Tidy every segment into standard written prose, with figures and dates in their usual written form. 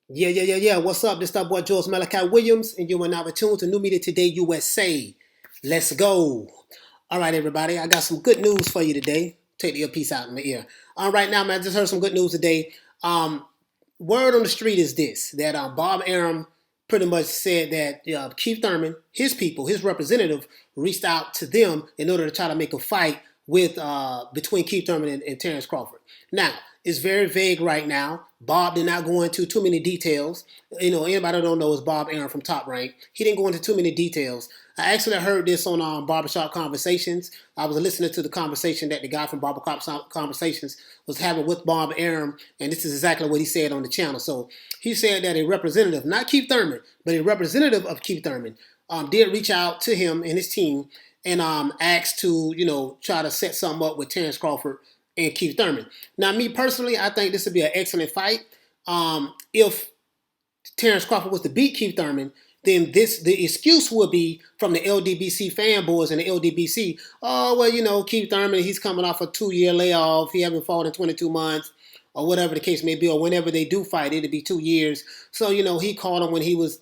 Yeah. What's up? This is our boy George Malachi Williams, and you are now tuned to New Media Today USA. Let's go. All right, everybody. I got some good news for you today. Take the earpiece out in my ear. All right, now, man, I just heard some good news today. Um, Word on the street is this that Bob Arum pretty much said that Keith Thurman, his people, his representative, reached out to them in order to try to make a fight with between Keith Thurman and Terence Crawford. Now, it's very vague right now. Bob did not go into too many details. Anybody that don't know is Bob Arum from Top Rank. He didn't go into too many details. I actually heard this on Barbershop Conversations. I was listening to the conversation that the guy from Barbershop Conversations was having with Bob Arum, and this is exactly what he said on the channel. So he said that a representative, not Keith Thurman, but a representative of Keith Thurman, did reach out to him and his team and asked to, try to set something up with Terence Crawford and Keith Thurman. Now, me personally, I think this would be an excellent fight. If Terence Crawford was to beat Keith Thurman, then the excuse would be from the LDBC fanboys and the LDBC. Oh, well, Keith Thurman, he's coming off a 2-year layoff. He haven't fought in 22 months or whatever the case may be, or whenever they do fight, it'll be 2 years. So, he caught him when he was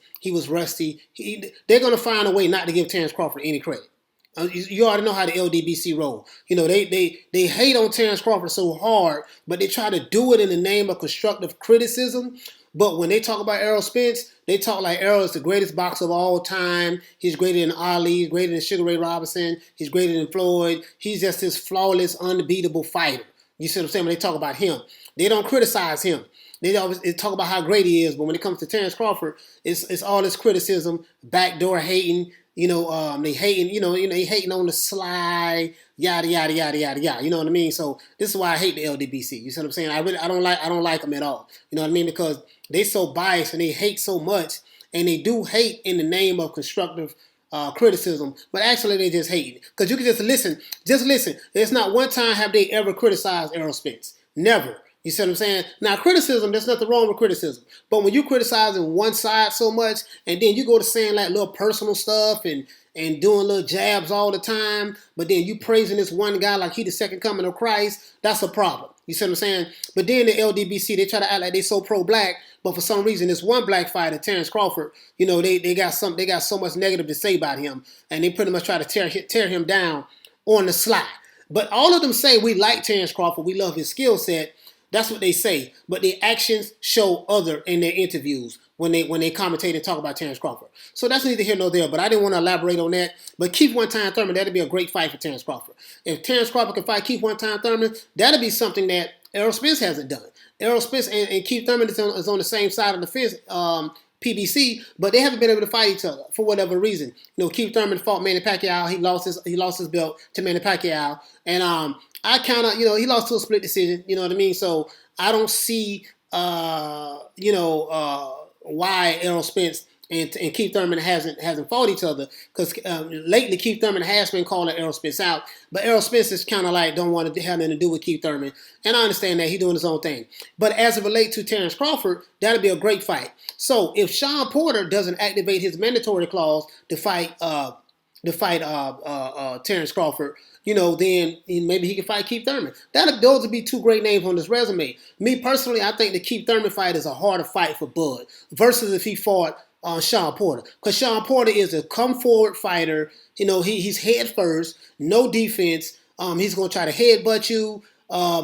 rusty. They're going to find a way not to give Terence Crawford any credit. You already know how the LDBC roll. They hate on Terence Crawford so hard, but they try to do it in the name of constructive criticism. But when they talk about Errol Spence, they talk like Errol is the greatest boxer of all time. He's greater than Ali. He's greater than Sugar Ray Robinson. He's greater than Floyd. He's just this flawless, unbeatable fighter. You see what I'm saying? When they talk about him, they don't criticize him. They always talk about how great he is. But when it comes to Terence Crawford, it's all this criticism, backdoor hating. They hating, they hating on the sly, yada yada yada yada yada. You know what I mean? So this is why I hate the LDBC. You see what I'm saying? I don't like them at all. You know what I mean? Because they so biased and they hate so much, and they do hate in the name of constructive criticism, but actually they just hate it. Because you can just listen. There's not one time have they ever criticized Errol Spence. Never. You see what I'm saying? Now, criticism, there's nothing wrong with criticism. But when you criticizing one side so much, and then you go to saying like little personal stuff and doing little jabs all the time, but then you praising this one guy like he the second coming of Christ, that's a problem. You see what I'm saying? But then the LDBC, they try to act like they so pro-black, but for some reason, this one black fighter, Terence Crawford, they got so much negative to say about him, and they pretty much try to tear him down on the sly. But all of them say we like Terence Crawford, we love his skill set. That's what they say, but their actions show other in their interviews when they commentate and talk about Terence Crawford. So that's neither here nor there, but I didn't want to elaborate on that. But Keith One-Time Thurman, that'd be a great fight for Terence Crawford. If Terence Crawford can fight Keith One-Time Thurman, that'd be something that Errol Spence hasn't done. Errol Spence and Keith Thurman is on the same side of the fence, PBC, but they haven't been able to fight each other for whatever reason. Keith Thurman fought Manny Pacquiao. He lost his belt to Manny Pacquiao, and I kind of, he lost to a split decision. You know what I mean? So I don't see, why Errol Spence and Keith Thurman hasn't fought each other, because lately Keith Thurman has been calling Errol Spence out, but Errol Spence is kind of like don't want to have nothing to do with Keith Thurman, and I understand that he's doing his own thing. But as it relates to Terence Crawford, that'd be a great fight. So if Sean Porter doesn't activate his mandatory clause to fight Terence Crawford, then maybe he can fight Keith Thurman. Those would be two great names on this resume. Me personally, I think the Keith Thurman fight is a harder fight for Bud versus if he fought Sean Porter. Because Sean Porter is a come forward fighter. He's head first, no defense. He's gonna try to headbutt you.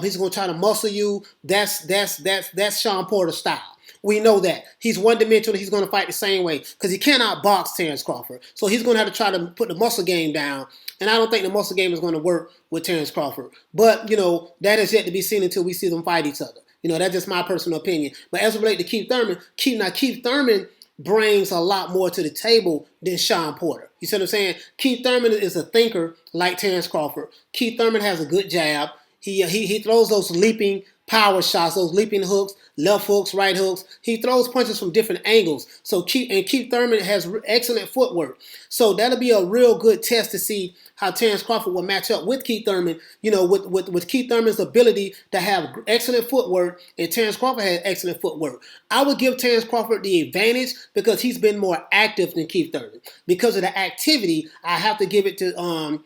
He's gonna try to muscle you. That's Sean Porter's style. We know that. He's one-dimensional. He's going to fight the same way because he cannot box Terence Crawford. So he's going to have to try to put the muscle game down, and I don't think the muscle game is going to work with Terence Crawford. But, that is yet to be seen until we see them fight each other. That's just my personal opinion. But as it relates to Keith Thurman, Keith Thurman brings a lot more to the table than Sean Porter. You see what I'm saying? Keith Thurman is a thinker like Terence Crawford. Keith Thurman has a good jab. He throws those leaping power shots, those leaping hooks, left hooks, right hooks. He throws punches from different angles. So Keith Thurman has excellent footwork. So that'll be a real good test to see how Terence Crawford will match up with Keith Thurman. With Keith Thurman's ability to have excellent footwork, and Terence Crawford has excellent footwork. I would give Terence Crawford the advantage because he's been more active than Keith Thurman. Because of the activity, I have to give it to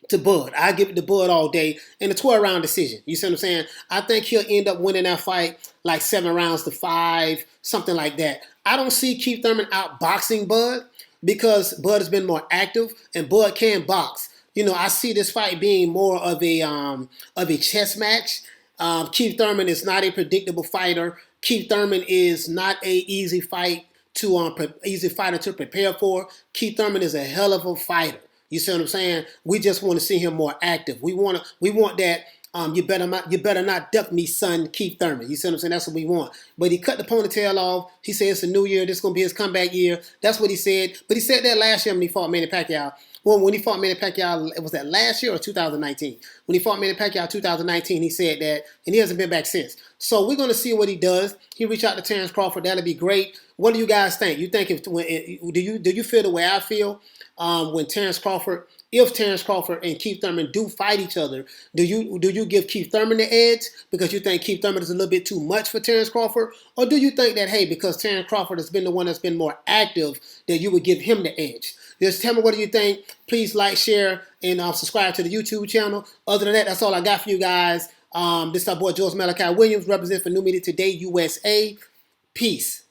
to Bud. I give it to Bud all day in a 12-round decision. You see what I'm saying? I think he'll end up winning that fight like 7 rounds to 5, something like that. I don't see Keith Thurman outboxing Bud because Bud has been more active and Bud can box. You know, I see this fight being more of a chess match. Keith Thurman is not a predictable fighter. Keith Thurman is not a easy fighter to prepare for. Keith Thurman is a hell of a fighter. You see what I'm saying? We just want to see him more active. We want that. You better not duck me, son, Keith Thurman. You see what I'm saying? That's what we want. But he cut the ponytail off. He said it's a new year. This is gonna be his comeback year. That's what he said. But he said that last year when he fought Manny Pacquiao. Well, when he fought Manny Pacquiao, was that last year or 2019? When he fought Manny Pacquiao 2019, he said that, and he hasn't been back since. So we're going to see what he does. He reached out to Terence Crawford. That'll be great. What do you guys think? You think do you feel the way I feel when Terence Crawford? If Terence Crawford and Keith Thurman do fight each other, do you give Keith Thurman the edge because you think Keith Thurman is a little bit too much for Terence Crawford? Or do you think that, hey, because Terence Crawford has been the one that's been more active, that you would give him the edge? Just tell me what do you think. Please like, share, and subscribe to the YouTube channel. Other than that, that's all I got for you guys. This is our boy George Malachi Williams, representing for New Media Today USA. Peace.